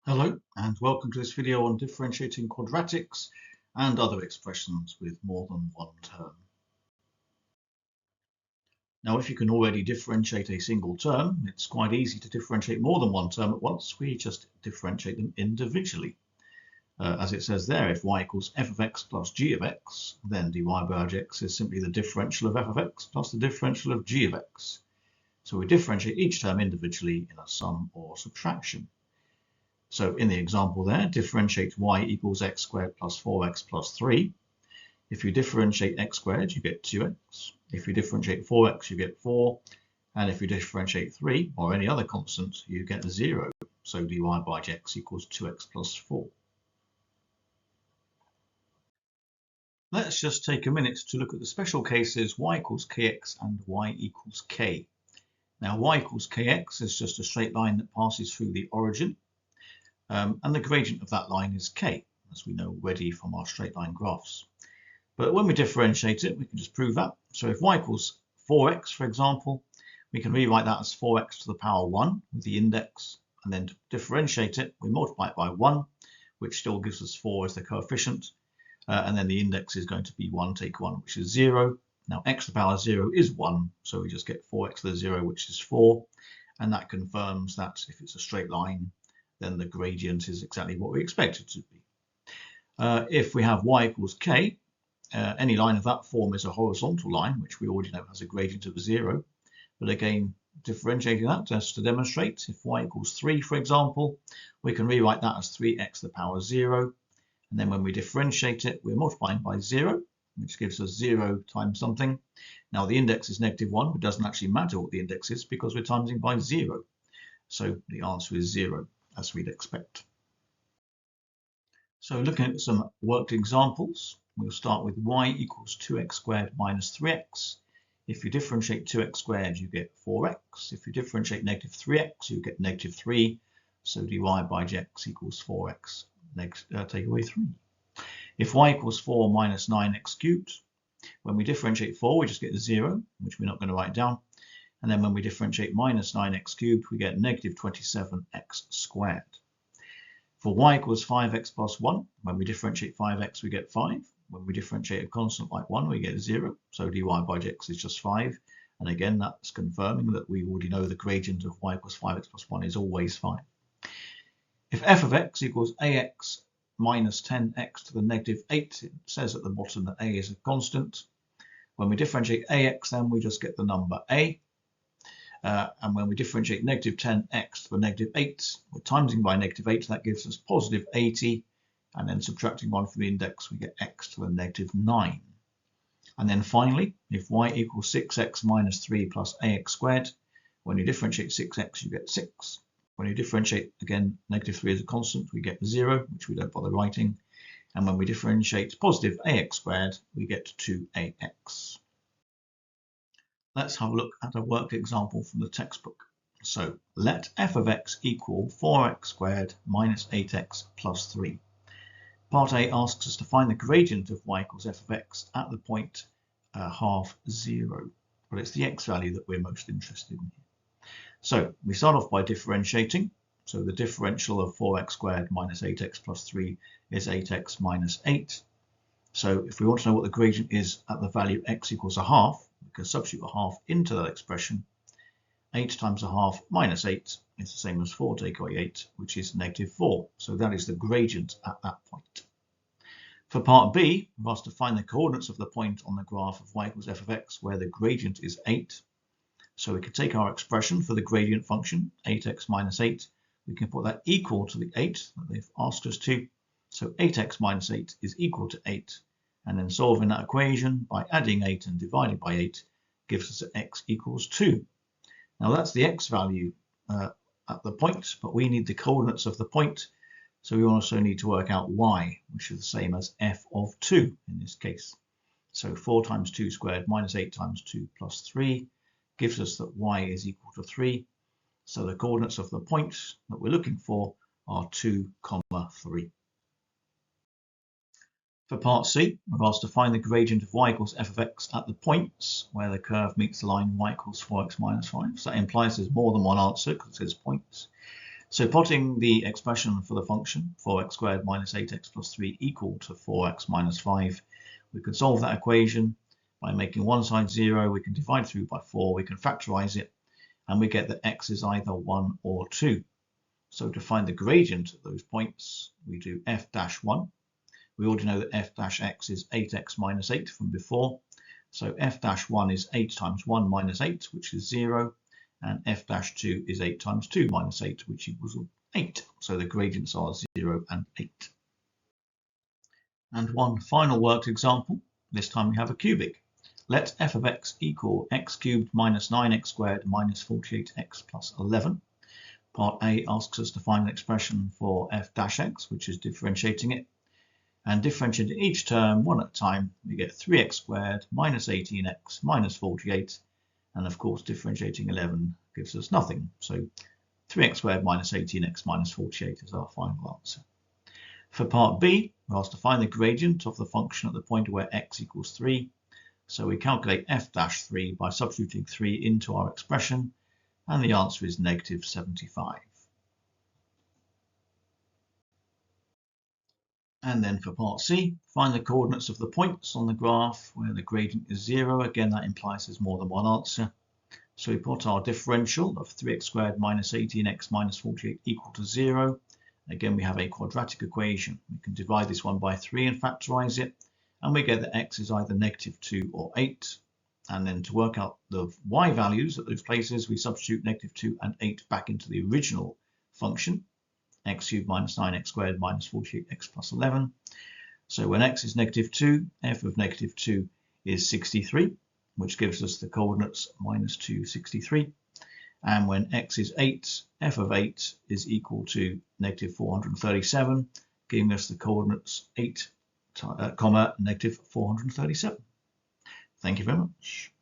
Hello and welcome to this video on differentiating quadratics and other expressions with more than one term. Now, if you can already differentiate a single term, it's quite easy to differentiate more than one term at once. We just differentiate them individually. As it says there, if y equals f of x plus g of x, then dy by dx is simply the differential of f of x plus the differential of g of x. So we differentiate each term individually in a sum or subtraction. So in the example there, differentiate y equals x squared plus 4x plus 3. If you differentiate x squared, you get 2x. If you differentiate 4x, you get 4. And if you differentiate 3 or any other constant, you get 0. So dy by dx equals 2x plus 4. Let's just take a minute to look at the special cases y equals kx and y equals k. Now y equals kx is just a straight line that passes through the origin. And the gradient of that line is k, as we know already from our straight line graphs. But when we differentiate it, we can just prove that. So if y equals 4x, for example, we can rewrite that as 4x to the power 1 with the index. And then to differentiate it, we multiply it by 1, which still gives us 4 as the coefficient. And then the index is going to be 1 take 1, which is 0. Now x to the power 0 is 1, so we just get 4x to the 0, which is 4. And that confirms that if it's a straight line, then the gradient is exactly what we expect it to be. If we have y equals k, any line of that form is a horizontal line, which we already know has a gradient of 0. But again, differentiating that just to demonstrate, if y equals 3, for example, we can rewrite that as 3x to the power 0. And then when we differentiate it, we're multiplying by 0, which gives us 0 times something. Now the index is -1, but it doesn't actually matter what the index is because we're timesing by 0. So the answer is 0. As we'd expect. So looking at some worked examples, we'll start with y equals 2x squared minus 3x. If you differentiate 2x squared, you get 4x. If you differentiate negative 3x, you get negative 3. So dy by dx equals 4x. Take away 3. If y equals 4 minus 9x cubed, when we differentiate 4, we just get 0, which we're not going to write down. And then when we differentiate minus 9x cubed, we get negative 27x squared. For y equals 5x plus 1, when we differentiate 5x, we get 5. When we differentiate a constant like 1, we get 0. So dy by dx is just 5. And again, that's confirming that we already know the gradient of y equals 5x plus 1 is always 5. If f of x equals ax minus 10x to the negative 8, it says at the bottom that a is a constant. When we differentiate ax, then we just get the number a. And when we differentiate negative 10x to the negative 8, we're timesing by negative 8, that gives us positive 80. And then subtracting 1 from the index, we get x to the negative 9. And then finally, if y equals 6x minus 3 plus ax squared, when you differentiate 6x, you get 6. When you differentiate, again, negative 3 as a constant, we get 0, which we don't bother writing. And when we differentiate positive ax squared, we get 2ax. Let's have a look at a worked example from the textbook. So let f of x equal 4x squared minus 8x plus 3. Part A asks us to find the gradient of y equals f of x at the point half 0. But it's the x value that we're most interested in here. So we start off by differentiating. So the differential of 4x squared minus 8x plus 3 is 8x minus 8. So if we want to know what the gradient is at the value x equals a half, we can substitute a half into that expression. 8 times a half minus 8 is the same as 4 take away 8, which is negative 4. So that is the gradient at that point. For part B, we've asked to find the coordinates of the point on the graph of y equals f of x, where the gradient is 8. So we could take our expression for the gradient function, 8x minus 8. We can put that equal to the 8 that they've asked us to. So 8x minus 8 is equal to 8. And then solving that equation by adding 8 and dividing by 8 gives us that x equals 2. Now that's the x value at the point, but we need the coordinates of the point. So we also need to work out y, which is the same as f of 2 in this case. So 4 times 2 squared minus 8 times 2 plus 3 gives us that y is equal to 3. So the coordinates of the point that we're looking for are 2, 3. For part C, we're asked to find the gradient of y equals f of x at the points where the curve meets the line y equals 4x minus 5. So that implies there's more than one answer because it says points. So plotting the expression for the function 4x squared minus 8x plus 3 equal to 4x minus 5, we can solve that equation by making one side 0. We can divide through by 4, we can factorize it, and we get that x is either 1 or 2. So to find the gradient at those points, we do f-1. We already know that f-x is 8x minus 8 from before. So f-1 is 8 times 1 minus 8, which is 0. And f-2 is 8 times 2 minus 8, which equals 8. So the gradients are 0 and 8. And one final worked example. This time we have a cubic. Let f of x equal x cubed minus 9x squared minus 48x plus 11. Part A asks us to find an expression for f-x, which is differentiating it. And differentiating each term one at a time, we get 3x squared minus 18x minus 48. And of course, differentiating 11 gives us nothing. So 3x squared minus 18x minus 48 is our final answer. For part B, we're asked to find the gradient of the function at the point where x equals 3. So we calculate f-3 by substituting 3 into our expression, and the answer is negative 75. And then for part C, find the coordinates of the points on the graph where the gradient is 0. Again, that implies there's more than one answer. So we put our differential of 3x squared minus 18x minus 48 equal to 0. Again, we have a quadratic equation. We can divide this one by 3 and factorize it, and we get that x is either negative 2 or 8. And then to work out the y values at those places, we substitute negative 2 and 8 back into the original function, x cubed minus 9x squared minus 48x plus 11. So when x is negative 2, f of negative 2 is 63, which gives us the coordinates minus 2, 63. And when x is 8, f of 8 is equal to negative 437, giving us the coordinates 8, comma, negative 437. Thank you very much.